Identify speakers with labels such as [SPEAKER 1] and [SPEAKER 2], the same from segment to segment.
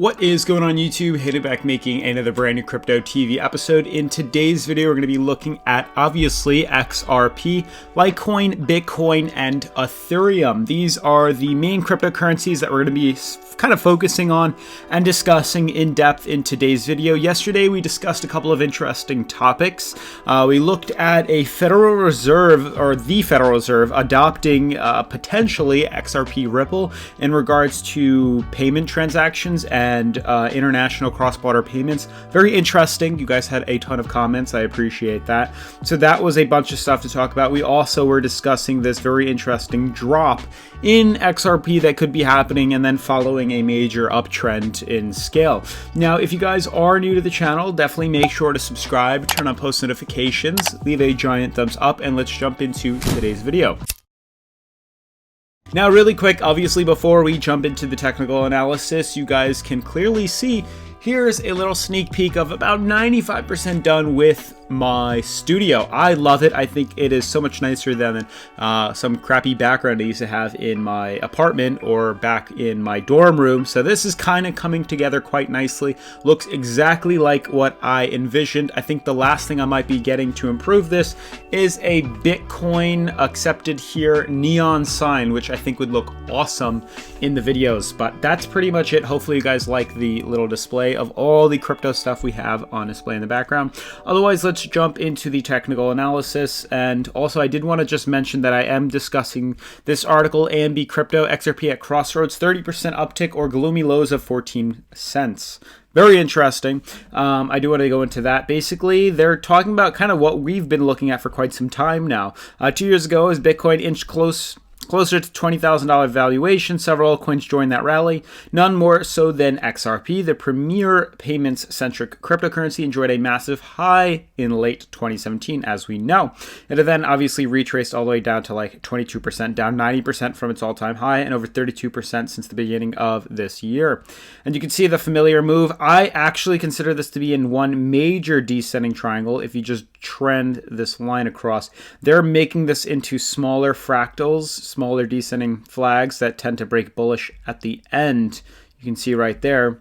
[SPEAKER 1] What is going on YouTube? Hayden back making another brand new Crypto TV episode. In today's video, we're going to be looking at obviously XRP, Litecoin, Bitcoin, and Ethereum. These are the main cryptocurrencies that we're going to be kind of focusing on and discussing in depth in today's video. Yesterday, we discussed a couple of interesting topics. We looked at a Federal Reserve, or the Federal Reserve, adopting potentially XRP Ripple in regards to payment transactions and international cross-border payments. Very interesting. You guys had a ton of comments. I appreciate that. So that was a bunch of stuff to talk about. We also were discussing this very interesting drop in XRP that could be happening and then following a major uptrend in scale. Now, if you guys are new to the channel, definitely make sure to subscribe, turn on post notifications, leave a giant thumbs up, and let's jump into today's video. Now, really quick, obviously, before we jump into the technical analysis, you guys can clearly see here's a little sneak peek of about 95% done with my studio. I love it. I think it is so much nicer than some crappy background I used to have in my apartment or back in my dorm room. So this is kind of coming together quite nicely. Looks exactly like what I envisioned. I think the last thing I might be getting to improve this is a Bitcoin accepted here neon sign, which I think would look awesome in the videos. But that's pretty much it. Hopefully you guys like the little display of all the crypto stuff we have on display in the background. Otherwise, let's jump into the technical analysis. And also, I did want to just mention that I am discussing this article, AMB Crypto, XRP at Crossroads, 30% uptick or gloomy lows of 14 cents. Very interesting. I do want to go into that. Basically, they're talking about kind of what we've been looking at for quite some time now. 2 years ago, as Bitcoin inched closer to $20,000 valuation, several coins joined that rally, none more so than XRP. The premier payments-centric cryptocurrency enjoyed a massive high in late 2017, as we know. It then obviously retraced all the way down to like 22%, down 90% from its all-time high, and over 32% since the beginning of this year. And you can see the familiar move. I actually consider this to be in one major descending triangle. If you just trend this line across, they're making this into smaller fractals, smaller descending flags that tend to break bullish at the end. You can see right there.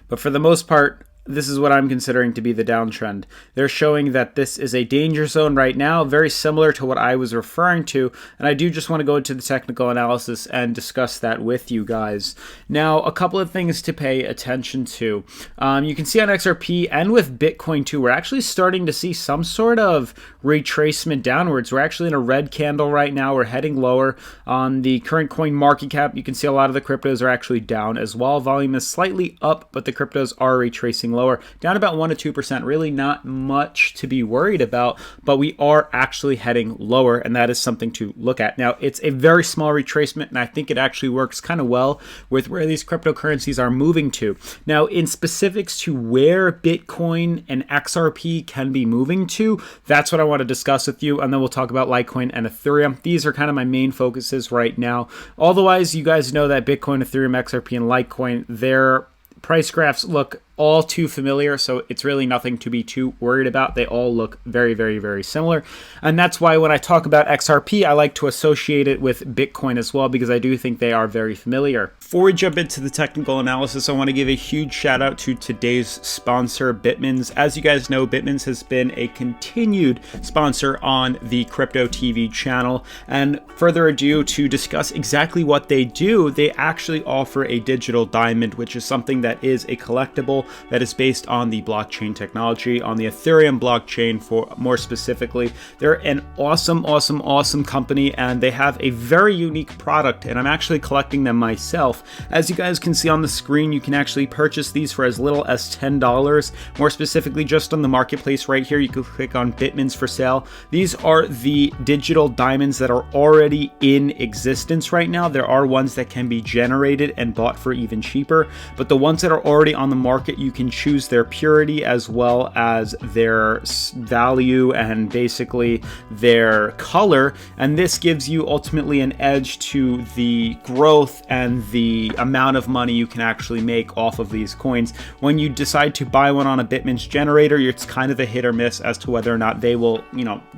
[SPEAKER 1] But for the most part, this is what I'm considering to be the downtrend. They're showing that this is a danger zone right now, very similar to what I was referring to. And I do just want to go into the technical analysis and discuss that with you guys. Now, a couple of things to pay attention to. You can see on XRP and with Bitcoin too, we're actually starting to see some sort of retracement downwards. We're actually in a red candle right now. We're heading lower. On the current coin market cap, you can see a lot of the cryptos are actually down as well. Volume is slightly up, but the cryptos are retracing lower, down about 1 to 2%. Really not much to be worried about, but we are actually heading lower, and that is something to look at. Now, it's a very small retracement, and I think it actually works kind of well with where these cryptocurrencies are moving to. Now, in specifics to where Bitcoin and XRP can be moving to, that's what I want to discuss with you, and then we'll talk about Litecoin and Ethereum. These are kind of my main focuses right now. Otherwise, you guys know that Bitcoin, Ethereum, XRP, and Litecoin, their price graphs look all too familiar, so it's really nothing to be too worried about. They all look very, very, very similar. And that's why when I talk about XRP, I like to associate it with Bitcoin as well, because I do think they are very familiar. Before we jump into the technical analysis, I want to give a huge shout out to today's sponsor, Bitmins. As you guys know, Bitmins has been a continued sponsor on the Crypto TV channel. And further ado, to discuss exactly what they do, they actually offer a digital diamond, which is something that is a collectible that is based on the blockchain technology, on the Ethereum blockchain for more specifically. They're an awesome company, and they have a very unique product, and I'm actually collecting them myself. As you guys can see on the screen, you can actually purchase these for as little as $10. More specifically, just on the marketplace right here, you can click on Bitmins for sale. These are the digital diamonds that are already in existence right now. There are ones that can be generated and bought for even cheaper, but the ones that are already on the market market. You can choose their purity as well as their value and basically their color, and this gives you ultimately an edge to the growth and the amount of money you can actually make off of these coins. When you decide to buy one on a Bitmint's generator, it's kind of a hit or miss as to whether or not they will,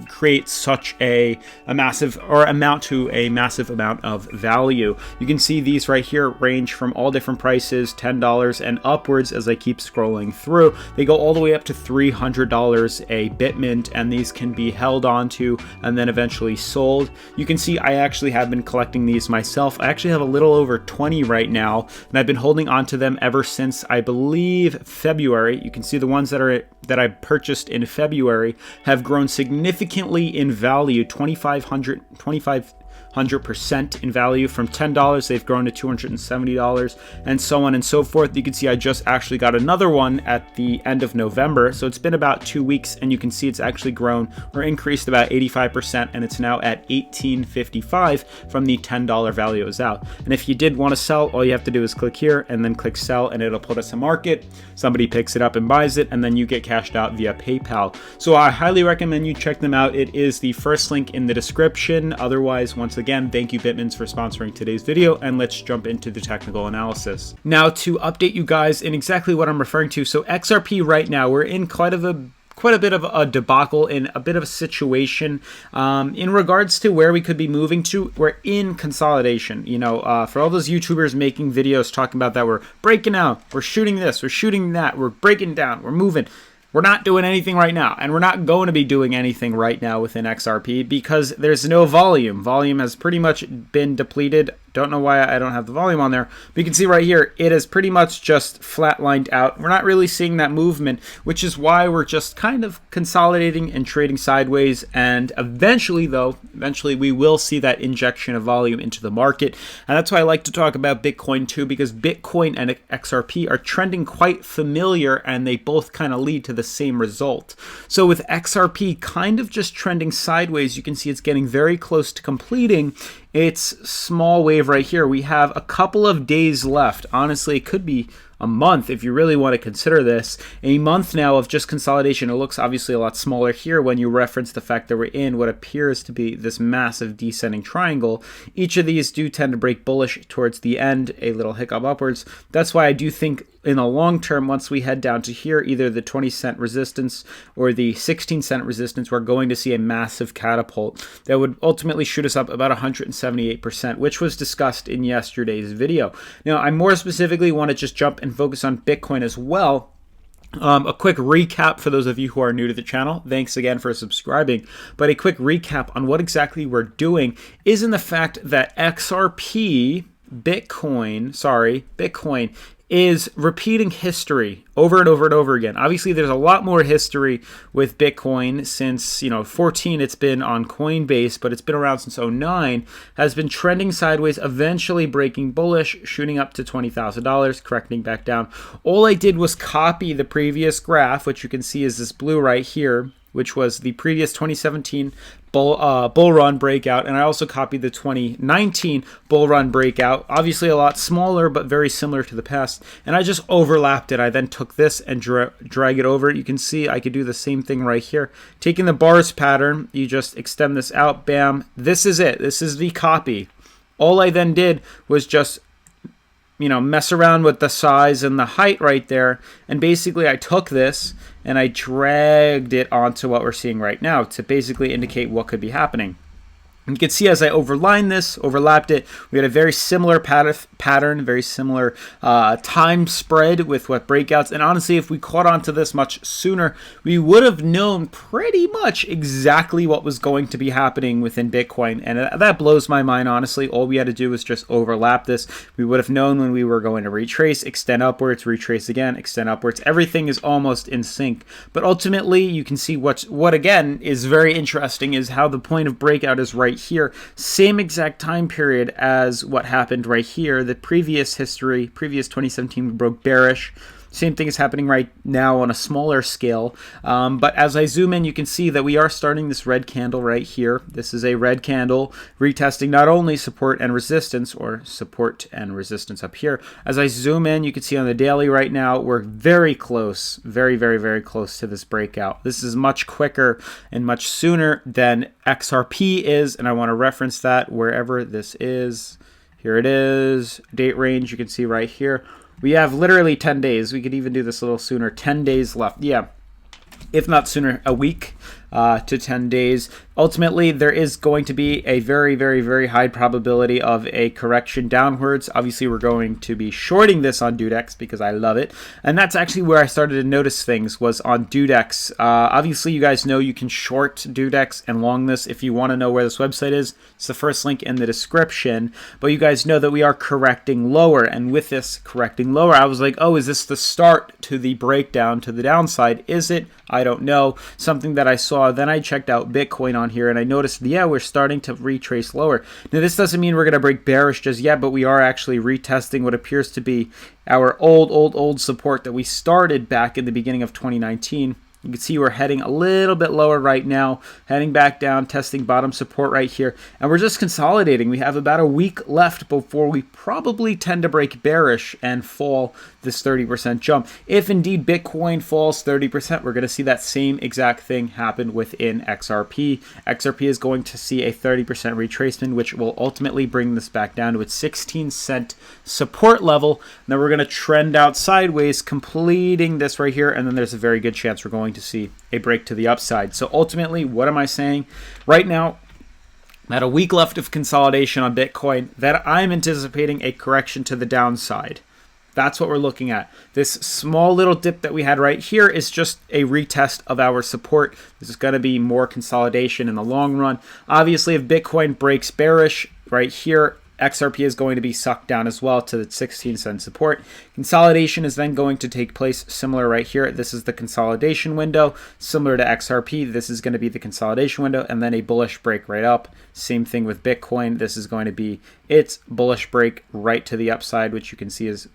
[SPEAKER 1] create such a massive or amount to a massive amount of value. You can see these right here range from all different prices, $10 and upwards. As I keep scrolling through, they go all the way up to $300 a Bitmint, and these can be held onto and then eventually sold. You can see I actually have been collecting these myself. I actually have a little over 20 right now, and I've been holding onto them ever since I believe February. You can see the ones that I purchased in February have grown significantly in value, 2,500% in value. From $10 they've grown to $270, and so on and so forth. You can see I just actually got another one at the end of November, so it's been about 2 weeks, and you can see it's actually grown or increased about 85%, and it's now at $18.55 from the $10 value it was out. And if you did want to sell, all you have to do is click here and then click sell, and it'll put us to market. Somebody picks it up and buys it, and then you get cashed out via PayPal. So I highly recommend you check them out. It is the first link in the description. Otherwise, once again, thank you Bitmins for sponsoring today's video, and let's jump into the technical analysis. Now, to update you guys in exactly what I'm referring to, so XRP right now, we're in quite a bit of a debacle, in a bit of a situation in regards to where we could be moving to. We're in consolidation. For all those YouTubers making videos talking about that, we're breaking out, we're shooting this, we're shooting that, we're breaking down, we're moving. We're not doing anything right now, and we're not going to be doing anything right now within XRP because there's no volume. Volume has pretty much been depleted. Don't know why I don't have the volume on there, but you can see right here, it is pretty much just flatlined out. We're not really seeing that movement, which is why we're just kind of consolidating and trading sideways. And eventually we will see that injection of volume into the market. And that's why I like to talk about Bitcoin too, because Bitcoin and XRP are trending quite familiar, and they both kind of lead to the same result. So with XRP kind of just trending sideways, you can see it's getting very close to completing its small wave right here. We have a couple of days left. Honestly, it could be a month if you really want to consider this. A month now of just consolidation. It looks obviously a lot smaller here when you reference the fact that we're in what appears to be this massive descending triangle. Each of these do tend to break bullish towards the end, a little hiccup upwards. That's why I do think in the long term, once we head down to here, either the 20-cent resistance or the 16-cent resistance, we're going to see a massive catapult that would ultimately shoot us up about 178%, which was discussed in yesterday's video. Now, I more specifically want to just jump and focus on Bitcoin as well. A quick recap for those of you who are new to the channel. Thanks again for subscribing. But a quick recap on what exactly we're doing is in the fact that XRP, Bitcoin is repeating history over and over and over again. Obviously, there's a lot more history with Bitcoin since, 14 it's been on Coinbase, but it's been around since 09, has been trending sideways, eventually breaking bullish, shooting up to $20,000, correcting back down. All I did was copy the previous graph, which you can see is this blue right here, which was the previous 2017 bull run breakout, and I also copied the 2019 bull run breakout, obviously a lot smaller but very similar to the past, and I just overlapped it. I then took this and drag it over. You can see I could do the same thing right here. Taking the bars pattern, you just extend this out, bam, this is it. This is the copy. All I then did was just mess around with the size and the height right there, and basically I took this and I dragged it onto what we're seeing right now to basically indicate what could be happening. You can see as I overlapped it, we had a very similar pattern, very similar time spread with what breakouts. And honestly, if we caught on to this much sooner, we would have known pretty much exactly what was going to be happening within Bitcoin. And that blows my mind, honestly. All we had to do was just overlap this. We would have known when we were going to retrace, extend upwards, retrace again, extend upwards. Everything is almost in sync. But ultimately, you can see what again is very interesting is how the point of breakout is right right here. Same exact time period as what happened right here. The previous history, previous 2017, we broke bearish. Same thing is happening right now on a smaller scale. But as I zoom in, you can see that we are starting this red candle right here. This is a red candle retesting not only support and resistance, or support and resistance up here. As I zoom in, you can see on the daily right now, we're very close, very, very, very close to this breakout. This is much quicker and much sooner than XRP is, and I want to reference that wherever this is. Here it is, date range, you can see right here. We have literally 10 days. We could even do this a little sooner. 10 days left. Yeah, if not sooner, a week to 10 days. Ultimately, there is going to be a very, very, very high probability of a correction downwards. Obviously, we're going to be shorting this on DueDEX because I love it. And that's actually where I started to notice things, was on DueDEX. Obviously, you guys know you can short DueDEX and long this. If you want to know where this website is, it's the first link in the description. But you guys know that we are correcting lower. And with this correcting lower, I was like, oh, is this the start to the breakdown to the downside? Is it? I don't know. Something that I saw. Then I checked out Bitcoin on here and I noticed, yeah, we're starting to retrace lower. Now, this doesn't mean we're going to break bearish just yet, but we are actually retesting what appears to be our old support that we started back in the beginning of 2019. You can see we're heading a little bit lower right now, heading back down, testing bottom support right here. And we're just consolidating. We have about a week left before we probably tend to break bearish and fall this 30% jump. If indeed Bitcoin falls 30%, we're going to see that same exact thing happen within XRP. XRP is going to see a 30% retracement, which will ultimately bring this back down to its 16-cent support level. And then we're going to trend out sideways, completing this right here. And then there's a very good chance we're going to see a break to the upside. So ultimately, what am I saying? Right now, about a week left of consolidation on Bitcoin, that I'm anticipating a correction to the downside. That's what we're looking at. This small little dip that we had right here is just a retest of our support. This is going to be more consolidation in the long run. Obviously, if Bitcoin breaks bearish right here, XRP is going to be sucked down as well to the 16-cent support. Consolidation is then going to take place similar right here. This is the consolidation window. Similar to XRP, this is going to be the consolidation window, and then a bullish break right up. Same thing with Bitcoin. This is going to be its bullish break right to the upside, which you can see is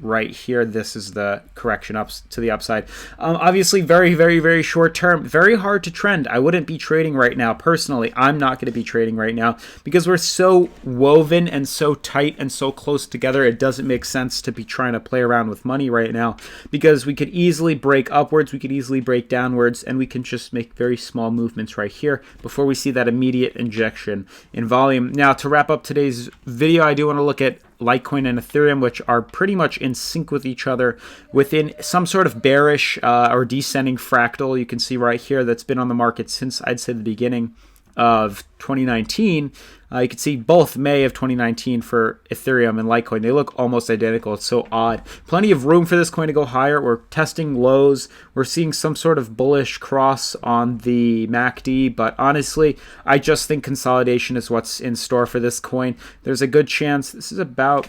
[SPEAKER 1] right here. This is the correction up to the upside. Obviously, very, very, very short term. Very hard to trend. I wouldn't be trading right now. Personally, I'm not going to be trading right now because we're so woven and so tight and so close together. It doesn't make sense to be trying to play around with money right now because we could easily break upwards. We could easily break downwards, and we can just make very small movements right here before we see that immediate injection in volume. Now, to wrap up today's video, I do want to look at Litecoin and Ethereum, which are pretty much in sync with each other within some sort of bearish or descending fractal. You can see right here that's been on the market since, I'd say, the beginning of 2019. You can see both May of 2019 for Ethereum and Litecoin. They look almost identical. It's so odd. Plenty of room for this coin to go higher. We're testing lows. We're seeing some sort of bullish cross on the MACD, but honestly, I just think consolidation is what's in store for this coin. There's a good chance this is about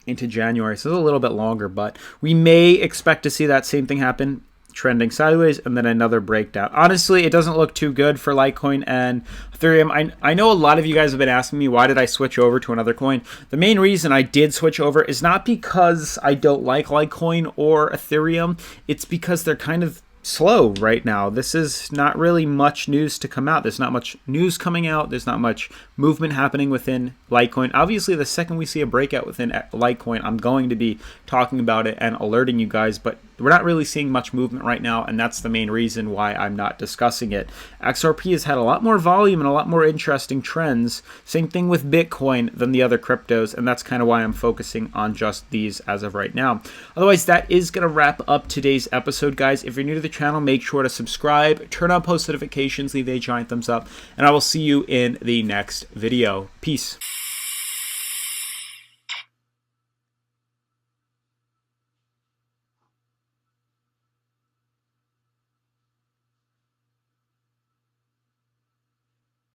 [SPEAKER 1] into January, so it's a little bit longer, but we may expect to see that same thing happen, trending sideways, and then another breakdown. Honestly, it doesn't look too good for Litecoin and Ethereum. I know a lot of you guys have been asking me, why did I switch over to another coin? The main reason I did switch over is not because I don't like Litecoin or Ethereum. It's because they're kind of slow right now. This is not really much news to come out. There's not much news coming out. There's not much movement happening within Litecoin. Obviously, the second we see a breakout within Litecoin, I'm going to be talking about it and alerting you guys, but we're not really seeing much movement right now, and that's the main reason why I'm not discussing it. XRP has had a lot more volume and a lot more interesting trends. Same thing with Bitcoin than the other cryptos, and that's kind of why I'm focusing on just these as of right now. Otherwise, that is going to wrap up today's episode, guys. If you're new to the channel, make sure to subscribe, turn on post notifications, leave a giant thumbs up, and I will see you in the next video. Peace.